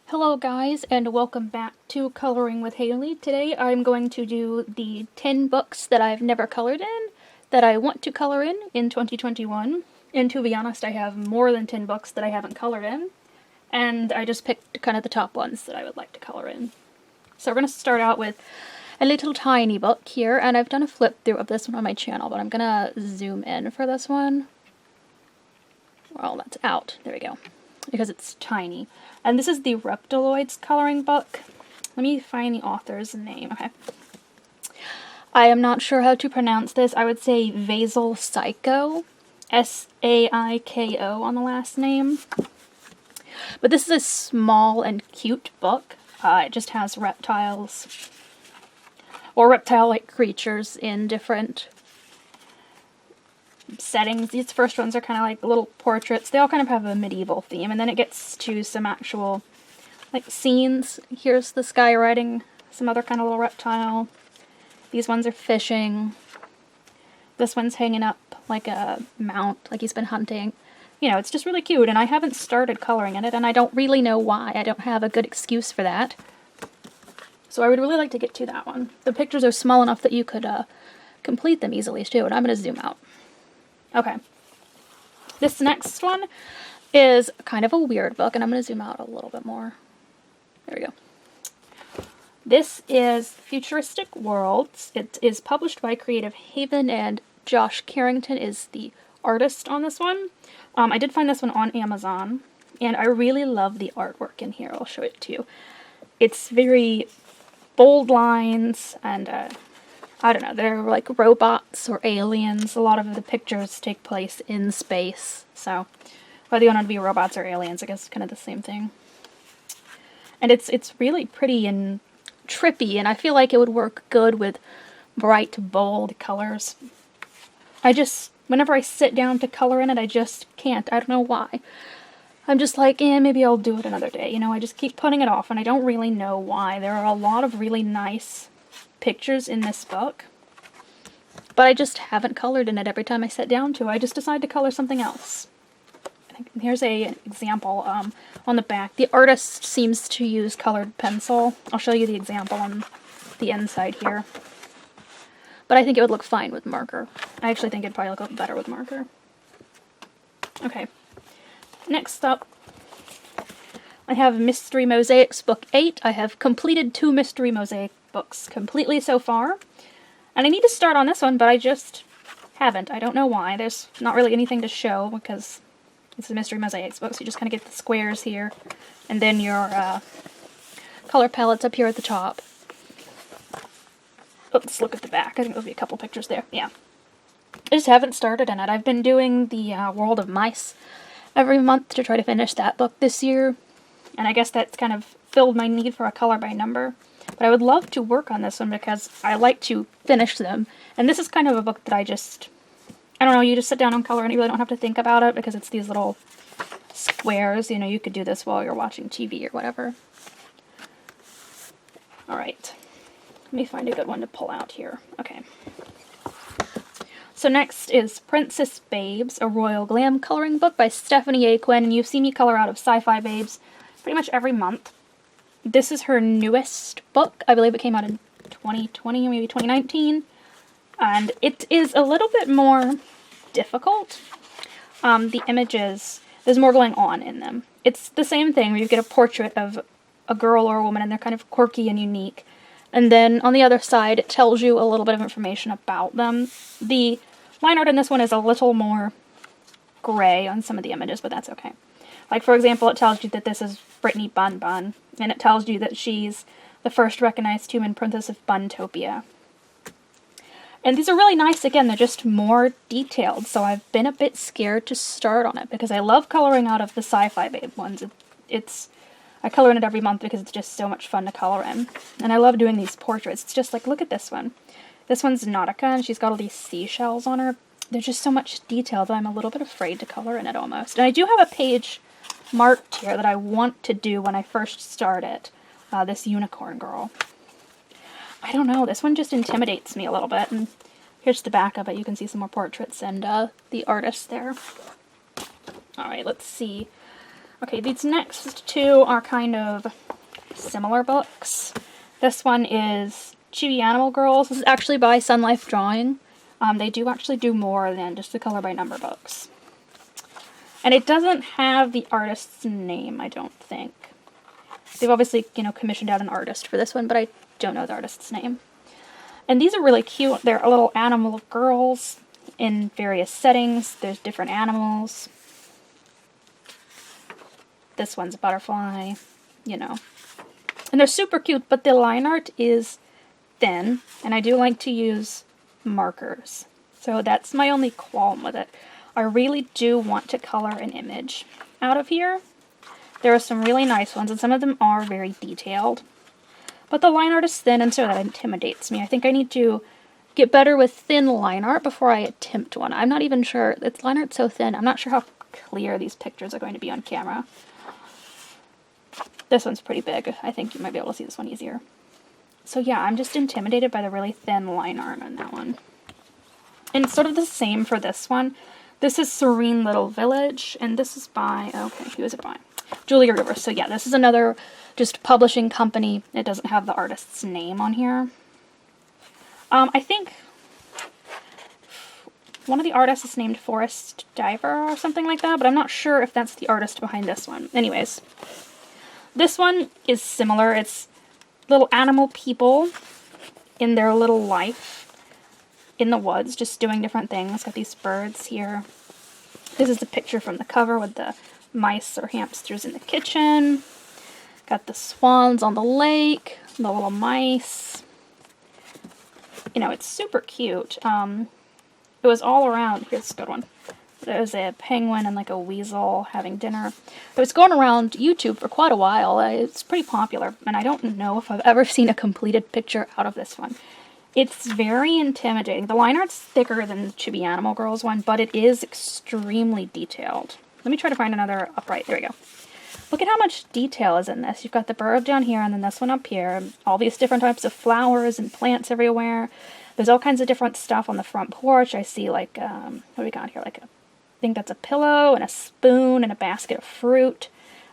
Hello guys, and welcome back to Coloring with Haley. Today I'm going to do the 10 books that I've never colored in, that I want to color in 2021. And to be honest, I have more than 10 books that I haven't colored in, and I just picked kind of the top ones that I would like to color in. So we're going to start out with a little tiny book here, and I've done a flip through of this one on my channel, but I'm going to zoom in for this one. Well, that's out. There we go. Because it's tiny. And this is the Reptiloids coloring book. Let me find the author's name. Okay. I am not sure how to pronounce this. I would say Vasal Psycho. S-A-I-K-O on the last name. But this is a small and cute book. It just has reptiles. Or reptile-like creatures in different settings. These first ones are kind of like little portraits. They all kind of have a medieval theme, and then it gets to some actual like scenes. Here's this guy riding some other kind of little reptile. These ones are fishing. This one's hanging up like a mount, like he's been hunting. You know, it's just really cute, and I haven't started coloring in it, and I don't really know why. I don't have a good excuse for that. So I would really like to get to that one. The pictures are small enough that you could complete them easily too, and I'm going to zoom out. Okay, this next one is kind of a weird book, and I'm going to zoom out a little bit more. There we go. This is Futuristic Worlds. It is published by Creative Haven, and Josh Carrington is the artist on this one. I did find this one on Amazon, and I really love the artwork in here. I'll show it to you. It's very bold lines, and I don't know, they're like robots or aliens. A lot of the pictures take place in space, so whether you want to be robots or aliens, I guess it's kind of the same thing. And it's really pretty and trippy, and I feel like it would work good with bright, bold colors. Whenever I sit down to color in it, I just can't. I don't know why. I'm just like, maybe I'll do it another day. You know, I just keep putting it off, and I don't really know why. There are a lot of really nice pictures in this book, but I just haven't colored in it every time I sit down to. I just decide to color something else. Here's an example on the back. The artist seems to use colored pencil. I'll show you the example on the inside here. But I think it would look fine with marker. I actually think it'd probably look better with marker. Okay. Next up, I have Mystery Mosaics Book 8. I have completed 2 Mystery Mosaic books completely so far. And I need to start on this one, but I just haven't. I don't know why. There's not really anything to show because it's a Mystery Mosaics book, so you just kind of get the squares here, and then your color palettes up here at the top. Let's look at the back. I think there'll be a couple pictures there. Yeah. I just haven't started in it. I've been doing the World of Mice every month to try to finish that book this year, and I guess that's kind of filled my need for a color by number. But I would love to work on this one because I like to finish them. And this is kind of a book that I don't know, you just sit down and color and you really don't have to think about it because it's these little squares. You know, you could do this while you're watching TV or whatever. Alright. Let me find a good one to pull out here. Okay. So next is Princess Babes, a Royal Glam coloring book by Stephanie A. Quinn. And you've seen me color out of Sci-Fi Babes pretty much every month. This is her newest book. I believe it came out in 2020, maybe 2019. And it is a little bit more difficult. The images, there's more going on in them. It's the same thing where you get a portrait of a girl or a woman and they're kind of quirky and unique. And then on the other side, it tells you a little bit of information about them. The line art in this one is a little more gray on some of the images, but that's okay. Like, for example, it tells you that this is Brittany Bun Bun, and it tells you that she's the first recognized human princess of Buntopia. And these are really nice. Again, they're just more detailed, so I've been a bit scared to start on it, because I love coloring out of the Sci-Fi Babe ones. I color in it every month because it's just so much fun to color in. And I love doing these portraits. It's just like, look at this one. This one's Nautica, and she's got all these seashells on her. There's just so much detail that I'm a little bit afraid to color in it almost. And I do have a page marked here that I want to do when I first start it. This unicorn girl. I don't know, this one just intimidates me a little bit. And here's the back of it. You can see some more portraits and the artist there. Alright, let's see. Okay, these next two are kind of similar books. This one is Chibi Animal Girls. This is actually by Sun Life Drawing. They do actually do more than just the color by number books. And it doesn't have the artist's name, I don't think. They've obviously, you know, commissioned out an artist for this one, but I don't know the artist's name. And these are really cute. They're little animal girls in various settings. There's different animals. This one's a butterfly, you know. And they're super cute, but the line art is thin, and I do like to use markers. So that's my only qualm with it. I really do want to color an image out of here. There are some really nice ones, and some of them are very detailed. But the line art is thin, and so that intimidates me. I think I need to get better with thin line art before I attempt one. I'm not even sure. Its line art's so thin, I'm not sure how clear these pictures are going to be on camera. This one's pretty big. I think you might be able to see this one easier. So yeah, I'm just intimidated by the really thin line art on that one. And it's sort of the same for this one. This is Serene Little Village, and this is by, okay, who is it by? Julia Rivers. So yeah, this is another just publishing company. It doesn't have the artist's name on here. I think one of the artists is named Forest Diver or something like that, but I'm not sure if that's the artist behind this one. Anyways, this one is similar. It's little animal people in their little life in the woods, just doing different things. Got these birds here. This is the picture from the cover with the mice or hamsters in the kitchen. Got the swans on the lake, the little mice. You know, it's super cute. It was all around. Here's a good one. There was a penguin and like a weasel having dinner. It was going around YouTube for quite a while. It's pretty popular, and I don't know if I've ever seen a completed picture out of this one. It's very intimidating. The line art's thicker than the Chibi Animal Girls one, but it is extremely detailed. Let me try to find another upright. There we go. Look at how much detail is in this. You've got the bird down here, and then this one up here. All these different types of flowers and plants everywhere. There's all kinds of different stuff on the front porch. I see like, what do we got here? Like I think that's a pillow and a spoon and a basket of fruit,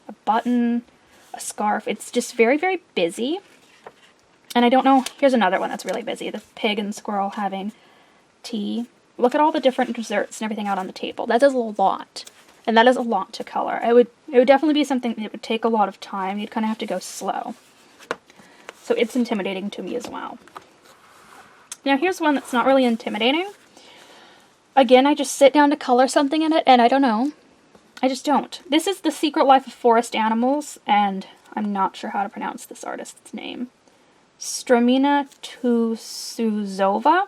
a button, a scarf. It's just very, very busy. And I don't know, here's another one that's really busy. The pig and squirrel having tea. Look at all the different desserts and everything out on the table. That is a lot. And that is a lot to color. It would definitely be something that would take a lot of time. You'd kind of have to go slow. So it's intimidating to me as well. Now here's one that's not really intimidating. Again, I just sit down to color something in it, and I don't know. I just don't. This is The Secret Life of Forest Animals, and I'm not sure how to pronounce this artist's name. Stramina Tusuzova.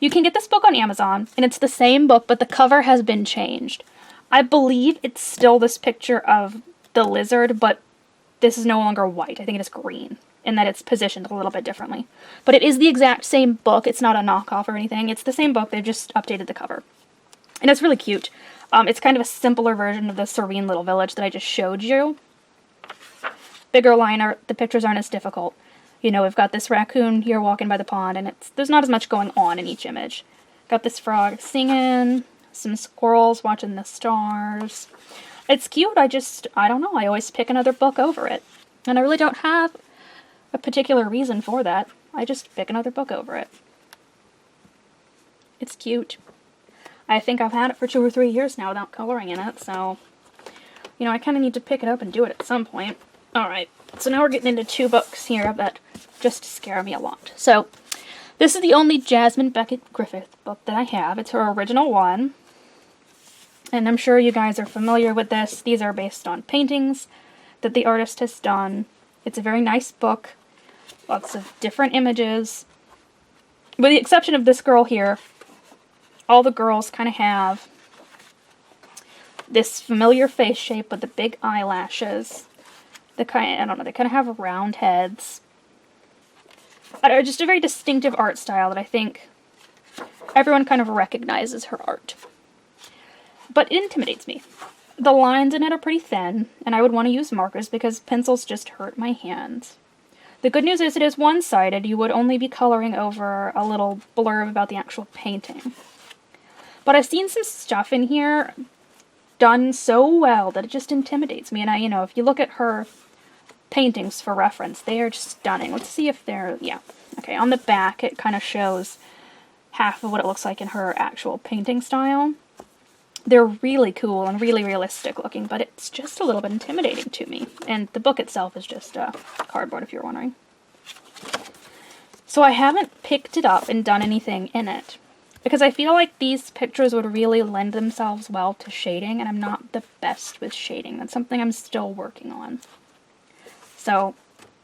You can get this book on Amazon, and it's the same book, but the cover has been changed. I believe it's still this picture of the lizard, but this is no longer white. I think it is green, in that it's positioned a little bit differently. But it is the exact same book. It's not a knockoff or anything. It's the same book. They've just updated the cover. And it's really cute. It's kind of a simpler version of the Serene Little Village that I just showed you. Bigger line art. The pictures aren't as difficult. You know, we've got this raccoon here walking by the pond, and there's not as much going on in each image. Got this frog singing, some squirrels watching the stars. It's cute. I don't know. I always pick another book over it. And I really don't have a particular reason for that. I just pick another book over it. It's cute. I think I've had it for 2 or 3 years now without coloring in it, so, you know, I kind of need to pick it up and do it at some point. Alright, so now we're getting into 2 books here that just scare me a lot. So, this is the only Jasmine Beckett Griffith book that I have. It's her original one. And I'm sure you guys are familiar with this. These are based on paintings that the artist has done. It's a very nice book. Lots of different images. With the exception of this girl here, all the girls kind of have this familiar face shape with the big eyelashes. I don't know, they kind of have round heads. Just a very distinctive art style that I think everyone kind of recognizes her art. But it intimidates me. The lines in it are pretty thin, and I would want to use markers because pencils just hurt my hands. The good news is it is one-sided. You would only be coloring over a little blurb about the actual painting. But I've seen some stuff in here done so well that it just intimidates me. And you know, if you look at her paintings for reference, they are just stunning. Let's see if they're, yeah. Okay, on the back it kind of shows half of what it looks like in her actual painting style. They're really cool and really realistic looking, but it's just a little bit intimidating to me. And the book itself is just cardboard, if you're wondering. So I haven't picked it up and done anything in it, because I feel like these pictures would really lend themselves well to shading, and I'm not the best with shading. That's something I'm still working on. So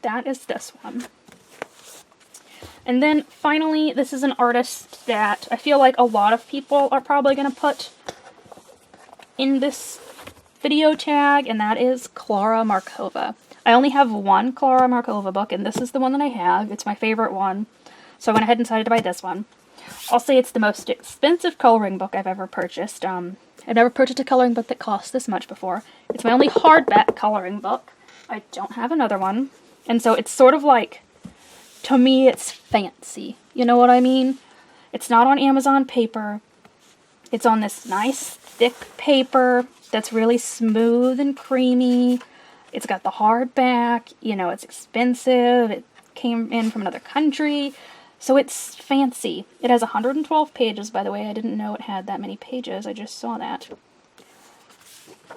that is this one. And then finally, this is an artist that I feel like a lot of people are probably going to put in this video tag, and that is Clara Markova. I only have one Clara Markova book, and this is the one that I have. It's my favorite one, so I went ahead and decided to buy this one. I'll say it's the most expensive coloring book I've ever purchased. I've never purchased a coloring book that cost this much before. It's my only hardback coloring book. I don't have another one, and so it's sort of like, to me, it's fancy. You know what I mean? It's not on Amazon paper. It's on this nice, thick paper that's really smooth and creamy. It's got the hardback. You know, it's expensive. It came in from another country. So it's fancy. It has 112 pages, by the way. I didn't know it had that many pages. I just saw that.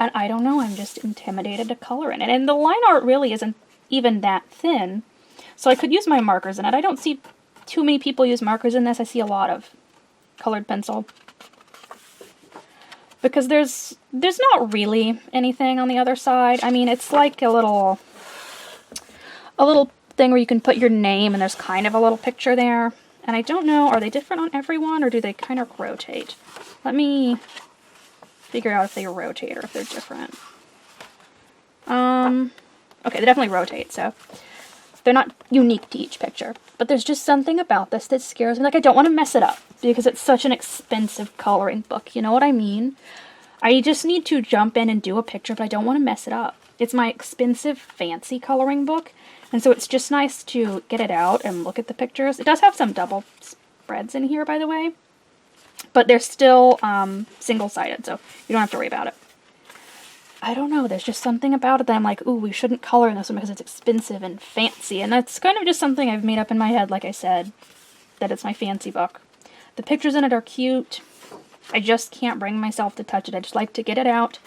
And I don't know, I'm just intimidated to color in it. And the line art really isn't even that thin. So I could use my markers in it. I don't see too many people use markers in this. I see a lot of colored pencil. Because there's not really anything on the other side. I mean, it's like a little thing where you can put your name and there's kind of a little picture there. And I don't know, are they different on everyone or do they kind of rotate? Let me figure out if they rotate or if they're different. Okay, they definitely rotate, so they're not unique to each picture. But there's just something about this that scares me. Like, I don't want to mess it up because it's such an expensive coloring book. You know what I mean? I just need to jump in and do a picture, but I don't want to mess it up. It's my expensive, fancy coloring book, and so it's just nice to get it out and look at the pictures. It does have some double spreads in here, by the way, but they're still single-sided, so you don't have to worry about it. I don't know, there's just something about it that I'm like, ooh, we shouldn't color in this one because it's expensive and fancy, and that's kind of just something I've made up in my head, like I said, that it's my fancy book. The pictures in it are cute. I just can't bring myself to touch it. I just like to get it out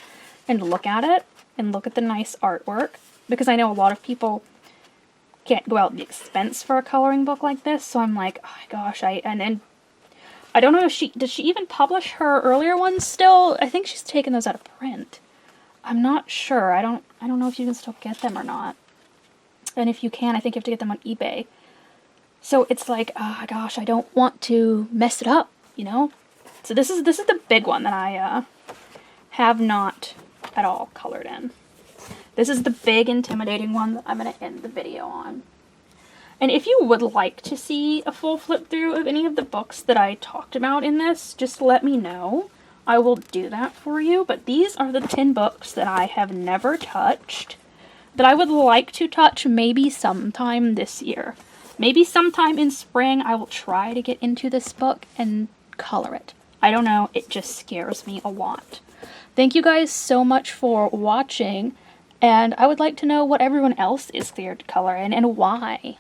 and look at it and look at the nice artwork, because I know a lot of people can't go out the expense for a coloring book like this, so I'm like, oh my gosh, and I don't know if does she even publish her earlier ones still? I think she's taken those out of print. I'm not sure. I don't know if you can still get them or not. And if you can, I think you have to get them on eBay. So it's like, oh gosh, I don't want to mess it up, you know? So this is the big one that I have not at all colored in. This is the big intimidating one that I'm going to end the video on. And if you would like to see a full flip through of any of the books that I talked about in this, just let me know. I will do that for you, but these are the 10 books that I have never touched, that I would like to touch maybe sometime this year. Maybe sometime in spring I will try to get into this book and color it. I don't know, it just scares me a lot. Thank you guys so much for watching, and I would like to know what everyone else is scared to color in and why.